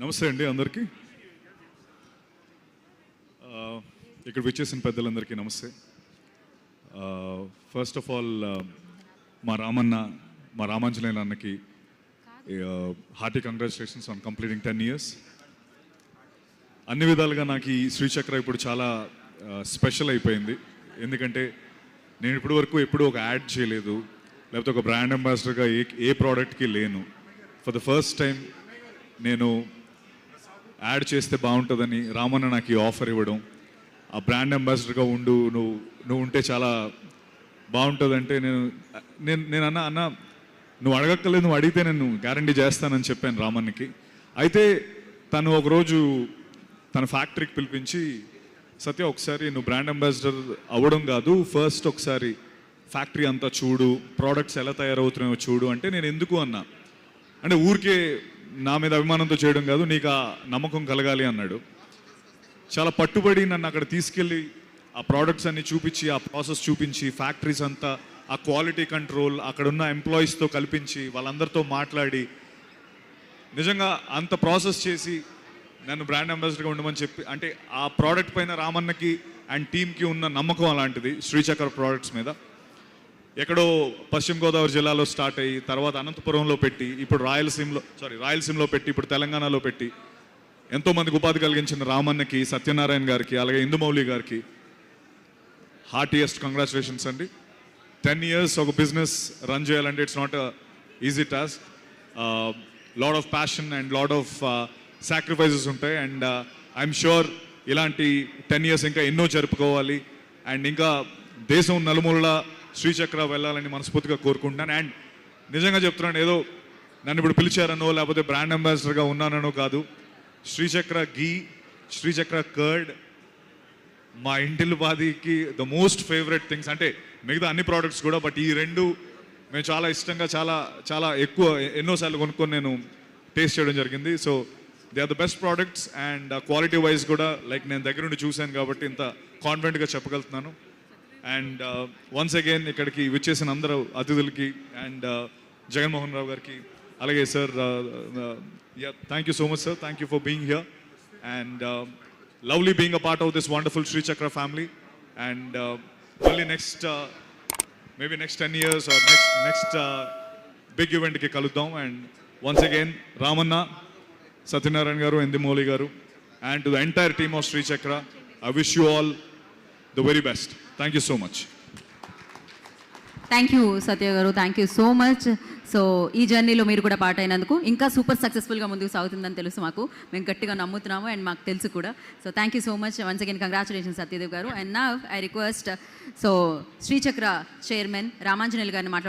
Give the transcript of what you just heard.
నమస్తే అండి అందరికీ. ఇక్కడ విచ్చేసిన పెద్దలందరికీ నమస్తే. ఫస్ట్ ఆఫ్ ఆల్ మా రామాంజనేయులు అన్నకి hearty congratulations on completing 10 years. అన్ని విధాలుగా నాకు ఈ శ్రీచక్ర ఇప్పుడు చాలా స్పెషల్ అయిపోయింది. ఎందుకంటే నేను ఇప్పటి వరకు ఎప్పుడూ ఒక యాడ్ చేయలేదు, లేకపోతే ఒక బ్రాండ్ అంబాసిడర్గా ఏ ప్రోడక్ట్కి లేను. ఫర్ ద ఫస్ట్ టైం నేను యాడ్ చేస్తే బాగుంటుందని రామన్న నాకు ఈ ఆఫర్ ఇవ్వడం, ఆ బ్రాండ్ అంబాసిడర్గా నువ్వు ఉంటే చాలా బాగుంటుందంటే నేను అన్న నువ్వు అడగక్కర్లేదు, నువ్వు అడిగితే నేను గ్యారంటీ చేస్తానని చెప్పాను రామన్నకి. అయితే తను ఒకరోజు తన ఫ్యాక్టరీకి పిలిపించి, సత్య ఒకసారి నువ్వు బ్రాండ్ అంబాసిడర్ అవ్వడం కాదు, ఫస్ట్ ఒకసారి ఫ్యాక్టరీ అంతా చూడు, ప్రోడక్ట్స్ ఎలా తయారవుతున్నాయో చూడు అంటే నేను ఎందుకు అన్నా. అంటే ఊరికే నా మీద అభిమానంతో చేయడం కాదు, నీకు ఆ నమ్మకం కలగాలి అన్నాడు. చాలా పట్టుబడి నన్ను అక్కడ తీసుకెళ్ళి ఆ ప్రోడక్ట్స్ అన్ని చూపించి, ఆ ప్రాసెస్ చూపించి, ఫ్యాక్టరీస్ అంతా, ఆ క్వాలిటీ కంట్రోల్, అక్కడ ఉన్న ఎంప్లాయీస్తో కల్పించి, వాళ్ళందరితో మాట్లాడి, నిజంగా అంత ప్రాసెస్ చేసి నన్ను బ్రాండ్ అంబాసిడర్గా ఉండమని చెప్పి, అంటే ఆ ప్రోడక్ట్ పైన రామన్నకి అండ్ టీమ్కి ఉన్న నమ్మకం అలాంటిది శ్రీచక్ర ప్రోడక్ట్స్ మీద. ఎక్కడో పశ్చిమ గోదావరి జిల్లాలో స్టార్ట్ అయ్యి, తర్వాత అనంతపురంలో పెట్టి, ఇప్పుడు రాయలసీమలో పెట్టి, ఇప్పుడు తెలంగాణలో పెట్టి ఎంతోమందికి ఉపాధి కలిగించిన రామన్నకి, సత్యనారాయణ గారికి, అలాగే ఇందుమౌళి గారికి హార్టియెస్ట్ కంగ్రాచులేషన్స్ అండి. 10 years ఒక బిజినెస్ రన్ చేయాలంటే it's not easy task. Lot of passion and lot of sacrifices ఉంటాయి. అండ్ ఐఎమ్ షూర్ ఇలాంటి 10 years ఇంకా ఎన్నో జరుపుకోవాలి. అండ్ ఇంకా దేశం నలుమూలలా శ్రీచక్ర వెళ్ళాలని మనస్ఫూర్తిగా కోరుకుంటున్నాను. అండ్ నిజంగా చెప్తున్నాను, ఏదో నన్ను ఇప్పుడు పిలిచారనో లేకపోతే బ్రాండ్ అంబాసిడర్గా ఉన్నానో కాదు. శ్రీచక్ర ఘీ, శ్రీచక్ర కర్డ్ మా ఇంటిల్లిపాదికి ద మోస్ట్ ఫేవరెట్ థింగ్స్. అంటే మిగతా అన్ని ప్రోడక్ట్స్ కూడా, బట్ ఈ రెండు మేము చాలా ఇష్టంగా చాలా చాలా ఎక్కువ ఎన్నోసార్లు కొనుక్కొని నేను టేస్ట్ చేయడం జరిగింది. So they are the best products. And quality wise కూడా లైక్ నేను దగ్గరుండి చూశాను కాబట్టి ఇంత కాన్ఫిడెంట్గా చెప్పగలుగుతున్నాను. అండ్ వన్స్ అగైన్ ఇక్కడికి విచ్చేసిన అందరూ అతిథులకి అండ్ జగన్మోహన్ రావు గారికి, అలాగే sir, thank you so much sir, thank you for being here. And lovely being a part of this wonderful Sri Chakra family. And only maybe next 10 years or next big event ki kaludam. And once again Ramanna, Satyanarayan garu, Indumoli garu, and to the entire team of Sri Chakra, I wish you all the very best. Thank you so much. Thank you Satya గారు, thank you so much. So ఈ జర్నీలో మీరు కూడా part అయినందుకు ఇంకా super సక్సెస్ఫుల్గా ముందుకు సాగుతుందని తెలుసు మాకు, మేము గట్టిగా నమ్ముతున్నాము అండ్ మాకు తెలుసు కూడా. So thank you so much once again, congratulations Satyadev గారు. And now I request Srichakra chairman Ramanjaneyulu గారిని మాట్లాడారు.